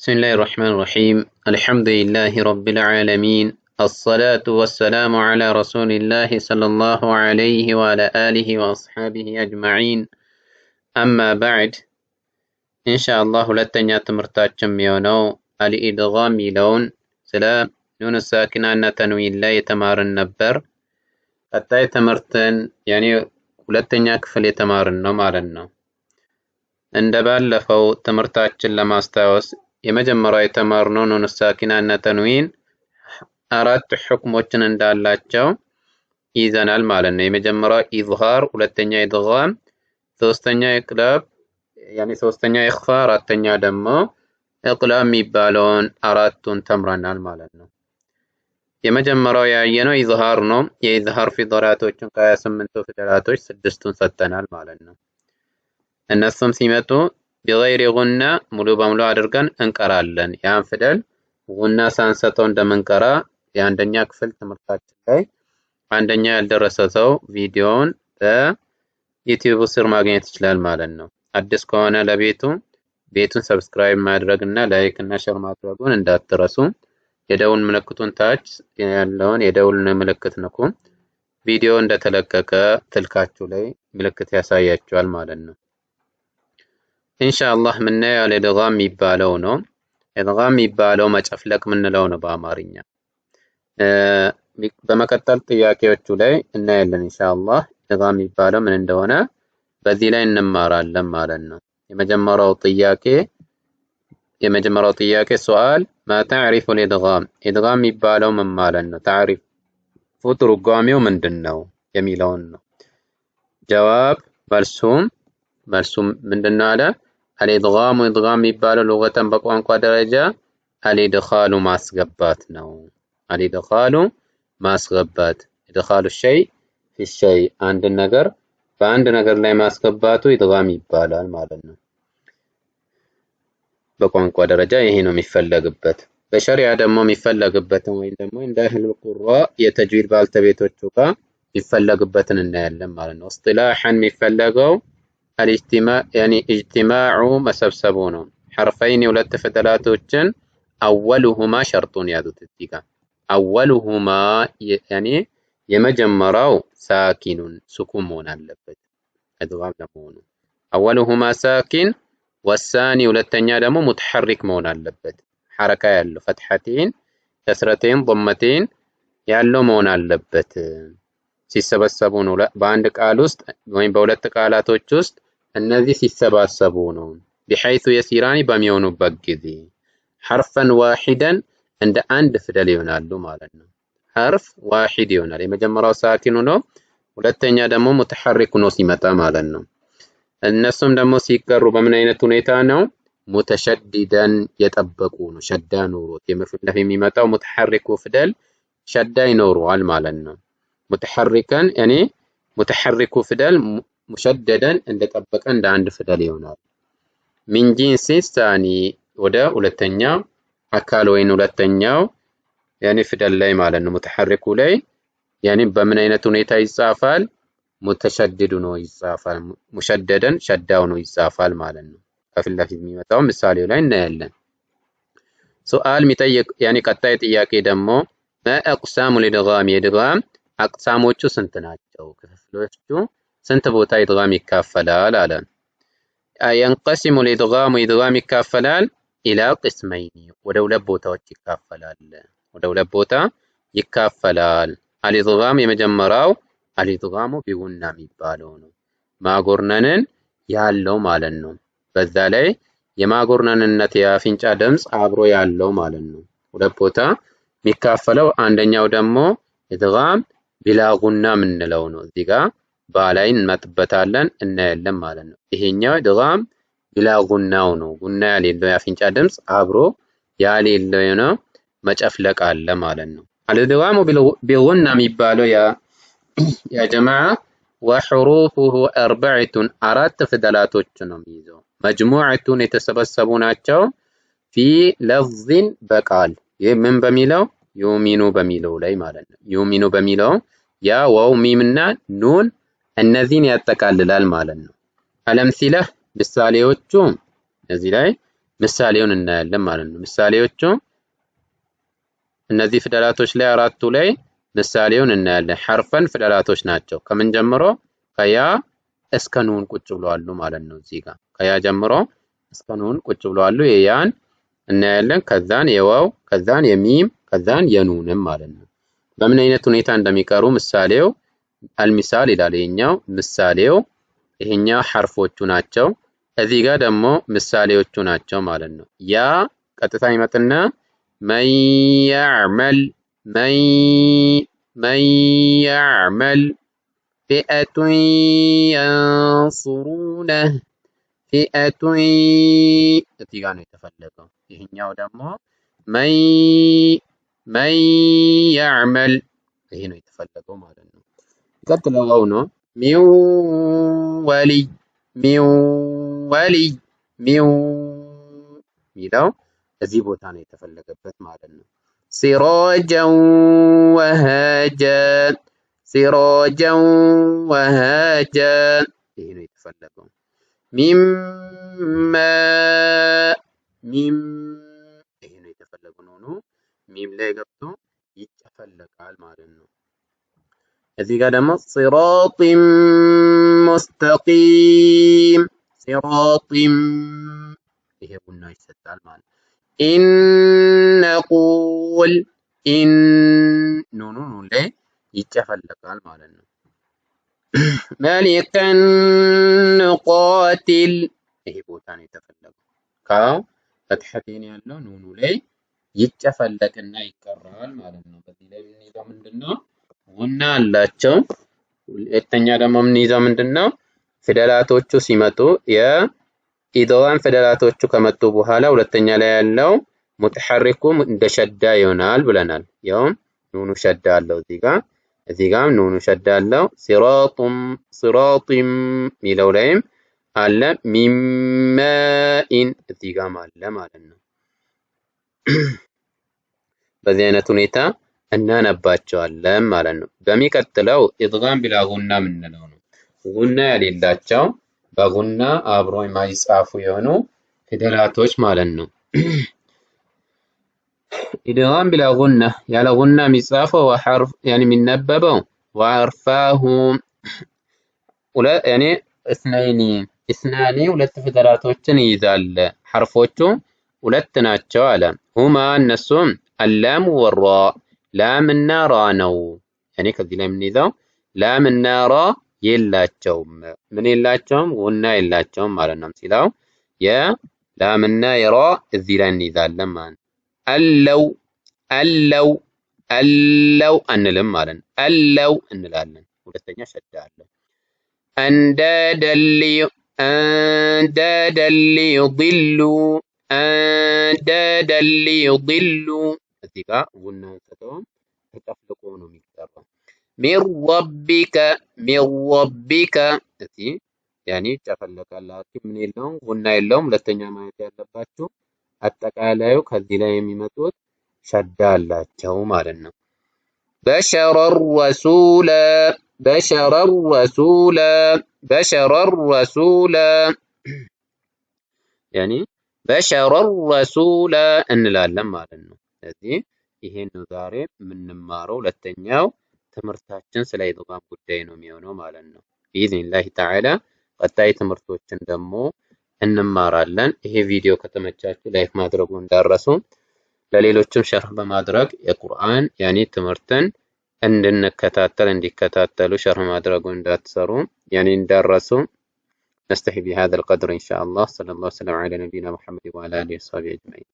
بسم الله الرحمن الرحيم الحمد لله رب العالمين الصلاة والسلام على رسول الله صلى الله عليه وعلى آله وأصحابه أجمعين أما بعد إن شاء الله لتنيا تمرتاچم يونو الإدغام يلون سلام نون الساكنة تنوين لا يتمارن نبر حتى يتمرتن يعني ሁለተኛ ክፍል የተማርን ነው ማለት ነው። እንደባለፈው ትምህርታችን ለማስታወስ የመጀመሪያው የተማርነው ኑን ሳኪና እና ተንዊን አራት ሁክሞችን እንዳላቸው ይዘናል ማለት ነው። የመጀመሪያው ኢዝሃር፣ ሁለተኛ ኢድጋም፣ ሶስተኛ ኢቅላብ ሶስተኛ ኢኽፋ፣ አራተኛ ደግሞ ኢቅላብ የሚባለውን አራቱን ተምረናል ማለት ነው። የመጀመሪያው ያየነው ኢዝሃር ነው። የኢዝሃር ፊደላቶችን ከ28ቱ ፊደላቶች 6ቱን ሰጥተናል ማለት ነው። እነሱም ሲመጡ ቢገይሪ ጉና ሙሉ በሙሉ አድርገን እንቀራለን። ያን ፊደል ጉና ሳንሰጠው እንደምንቀራ የአንደኛ ክፍል ትምህርታችን ላይ አንደኛ ያልደረሰ ሰው ቪዲዮውን በዩቲዩብ ስር ማግኘት ይችላል ማለት ነው። አዲስ ከሆነ ቤቱን ሰብስክራይብ ማድረግና ላይክ እና ሼር ማድረጉን እንዳትረሱ። የደውል ምልክቱን ታች ያለውን የደውል ምልክት ንኩ። ቪዲዮ እንደተለቀቀ ስልካችሁ ላይ ምልክት ያሳያችኋል ማለት ነው። ኢንሻአላህ ምናየው ኢድጋም የሚባለው ነው። ኢድጋም የሚባለው መጨፍለቅ ምንለው ነው በአማርኛ። በመቀጠል ጥያቄዎቹ ላይ እናያለን ኢንሻአላህ ኢድጋም የሚባለው ምን እንደሆነ በዚህ ላይ እንማራለን ማለት ነው። የመጀመሪያው ጥያቄ ሱአል ማ ተዕሪፉ ኢድጋም፣ ኢድጋም የሚባለው ምን ማለት ነው? ተዕሪፉ ትርጓሜው ምንድነው የሚለውን ነው። ጀዋብ መልሱም ምንድነው አለ አልኢድጋሙ ኢድጋም የሚባለው ሉገተን በቋንቋ ደረጃ አልኢድኻሉ ማስገባት ነው። አልኢድኻሉ ማስገባት፣ ኢድኻሉ ሸይ ፊ ሸይ፣ አንድ ነገር በአንድ ነገር ላይ ማስገባቱ ኢድጋም ይባላል ማለት ነው። በቋንቋ ደረጃ ይሄ ነው የሚፈለግበት። በሸሪዓ ደግሞ የሚፈለግበትን ወይም ደግሞ እንደ አህል ቁራ የተጅዊድ ባልተቤቶቹ ጋር የሚፈለግበትን እናያለን ማለት ነው። እስጢላሐን የሚፈለገው ኢጅቲማዑ መሰብሰቡ ነው። ሐርፈይን ሁለት ፊደላቶችን አወሉሁማ ሸርጡን ያዙት እዚህ ጋር። አወሉሁማ የመጀመሪያው ሳኪኑን ሱኩን መሆን አለበት ኢድጋም ለመሆኑ። አወሉሁማ ሳኪን ወሳኒ ሁለተኛ ደግሞ ሙተሐሪክ መሆን አለበት። ሐረካ ያለው ፈትሐቴን፣ ከስረቴን፣ ضመቴን ያለው መሆን አለበት። ሲሰበሰቡ ነው በአንድ ቃል ውስጥ ወይም በሁለት ቃላቶች ውስጥ እነዚህ ሲሰባሰቡ ነው። بحيث يسيران በሚሆኑበት ጊዜ ሐርፈን ዋሂደን እንደ አንድ ፊደል ይሆናሉ ማለት ነው። ሐርፍ ዋሂድ ይሆናል። የመጀመሪያው ሳኪኑ ነው፣ ሁለተኛ ደግሞ ሙተሐሪክ ነው ሲመጣ ማለት ነው። እነሱም ደግሞ ሲቀሩ በምን አይነት ሁኔታ ነው? ሙተሸዲደን የጠበቁ ነው። ሸዳ ኖሮት የመፊት የሚመጣው ሙተሐሪኩ ፊደል ሸዳ ይኖረዋል ማለት ነው። ሙተሐሪከን ሙተሐሪኩ ፊደል ሙሸደደን እንደጠበቀ እንደ አንድ ፊደል ይሆናል። ሚን ጂንሲ ሳኒ ወደ ሁለተኛው አካል ወይን ሁለተኛው ፊደል ላይ ማለት ነው። ሙተሐሪኩ ላይ በምን አይነት ሁኔታ ይጻፋል? ሙተሸድዱ ነው ይጻፋል። ሙሸደደን ሸዳው ነው ይጻፋል ማለት ነው። ከፊት ለፊት የሚመጣው ምሳሌው ላይ እናያለን። ሱአል የሚጠይቅ ቀጣይ ጥያቄ ደግሞ አቅሳሙ ኢድጋም፣ የኢድጋም አቅሳሞቹ ስንት ናቸው? ክፍሎቹ ስንት ቦታ ኢድጋም ይካፈላል አለ። ينقسم الإدغام ኢድጋም ይካፈላል ኢላ ቅስመይኒ፣ ወደ ሁለት ቦታዎች ይካፈላል። አልኢድጋም የመጀመሪያው አልኢድጋሙ ቢጉና የሚባለው ነው። ማጎርነንን ያለው ማለት ነው። በዛ ላይ የማጎርነንነት የአፍንጫ ድምጽ አብሮ ያለው ማለት ነው። ሁለት ቦታ የሚካፈለው አንደኛው ደግሞ ኢድጋም ቢላ ጉና የምንለው ነው። እዚህ ጋር ባላይ እንመጥበታለን እናያለን ማለት ነው። ይሄኛው ኢድጋም ቢላ ጉናው ነው። ጉና ያሌለው የአፍንጫ ድምጽ አብሮ ያሌለው ነው፣ መጨፍለቅ አለ ማለት ነው። አልኢድጋሙ ቢጉና የሚባለው ያ ጀማዓ ወሑሩፉሁ አርበዕቱን አራት ፊደላቶች ነው የሚይዘው። መጅሙዐቱን የተሰበሰቡ ናቸው። ፊ ለፍዝን በቃል ይህ ምን በሚለው ዩሚኑ በሚለው ላይ ማለት ነው። ዩሚኑ በሚለው ያ ዋው ሚምና ኑን እነዚህን ያጠቃልላል ማለት ነው። አለምሲለህ ምሳሌዎቹ እዚህ ላይ ምሳሌውን እናያለን ማለት ነው። ምሳሌዎቹ እነዚህ ፊደላቶች ላይ አራቱ ላይ ምሳሌውን እናያለን። ሐርፈን ፊደላቶች ናቸው። ከምን ጀምሮ ከያ እስከ ኑን ቁጭ ብለዋል ማለት ነው። እዚህ ጋር ከያ ጀምሮ እስከ ኑን ቁጭ ብለዋል። የያን እናያለን። ከዛን የዋው ከዛን የሚም ከዛን የኑንም ማለት ነው። በምን አይነት ሁኔታ እንደሚቀሩ ምሳሌው አልሚሳል ይላል። ይሄኛው ምሳሌው ይሄኛው ሐርፎቹ ናቸው። እዚህ ጋር ደግሞ ምሳሌዎቹ ናቸው ማለት ነው። ያ ቀጥታ ይመጣና መን ያዕመል ፊአቱን የንሱሩነህ ፊአቱን እዚህ ጋር ነው የተፈለገው። ይሄኛው ደግሞ መን ያዕመል ይሄ ነው የተፈለገው ማለት ነው። ቀጥለው ዋው ነው ሚን ወሊይ ሚለው እዚህ ቦታ ነው የተፈለገበት ማለት ነው። ሲራጀን ወሃጃ ይሄ ነው የተፈለገው። ሚም ይሄ ነው የተፈለገው ነው። ሚም ላይ ገብቶ ይጨፈለቃል ማለት ነው። እዚህ ጋር ደግሞ ሲራጢን ሙስተቂም ይሄ ቡና ይሰጣል ማለት ነው። ኢነቁል ኑኑ ላይ ይጨፈለቃል ማለት ነው። መሊከን ኑቃቲል ይሄ ቦታ ነው የተፈለገው። ካው ፈትሐቴን ያለው ኑኑ ላይ ይጨፈለቅና ይቀራል ማለት ነው። በዚህ ላይ የምንይዘው ምንድነው? ቡና አላቸው። ሁለተኛ ደግሞ የምንይዘው ምንድነው? ፊደላቶቹ ሲመጡ የኢድጋም ፊደላቶቹ ከመጡ በኋላ ሁለተኛ ላይ ያለው ሙተሐሪኩ እንደ ሸዳ ይሆናል ብለናል። ያው ኑኑ ሸዳ አለው እዚህ ጋር ኑኑ ሸዳ አለው። ሲራጢም ሚለው ላይም አለ ሚማኢን እዚህ ጋር አለ ማለት ነው። በዚህ አይነት ሁኔታ እናነባቸዋለን ማለት ነው። በሚቀጥለው ኢድጋም ቢላ ጉና የምንለው ነው። ጉና የሌላቸው በጉና አብሮ የማይጻፉ የሆኑ ፊደላቶች ማለት ነው። ኢድጋም ቢላ ጉና ያለ ጉና የሚጻፈው ወሐርፍ ያኒ የሚነበበው ወዐርፋሁ ያኒ እስናኒ ሁለት ፊደላቶችን ይይዛል። ሐርፎቹ ሁለት ናቸው አለ። ሁማ እነሱም አላም ወራ ላምና ራ ነው። ያኔ ከዚህ ላይ የምንይዘው ላምና ራ የላቸውም። ምን የላቸውም? ጉና የላቸውም ማለት ነው። ሲላው የላምና የራ እዚህ ላይ እንይዛለን ማለት ነው። አለው አንልም ማለት ነው። አለው እንላለን። ሁለተኛ ሸዳ አለ። አንዳደን ሊዩድሉ እዚህ ጋር ጉና አንስተውም ተጨፍልቆ ነው የሚቀራው። ሚን ረቢከ እዚህ ያኔ ጨፈለቃላችሁ። ምን የለውም? ጉና የለውም። ሁለተኛ ማየት ያለባችሁ አጠቃላዩ ከዚህ ላይ የሚመጡት ሸዳ አላቸው ማለት ነው። በሸረ ረሱለ ያኔ በሸረ ረሱለ እንላለን ማለት ነው። ስለዚህ ይሄን ነው ዛሬ የምንማረው። ሁለተኛው ትምህርታችን ስለ ኢድጋም ጉዳይ ነው የሚሆነው ማለት ነው። ቢኢዝኒላህ ተዓላ ቀጣይ ትምህርቶችን ደግሞ እንማራለን። ይሄ ቪዲዮ ከተመቻችሁ ላይክ ማድረጉ እንዳረሱ፣ ለሌሎችም ሸርህ በማድረግ የቁርአን ያኔ ትምህርትን እንዲከታተሉ ሸርህ ማድረጉ እንዳትሰሩ ያኔ እንዳረሱ። نستحي بهذا القدر إن شاء الله. صلى الله وسلم على نبينا محمد وعلى آله وصحبه أجمعين.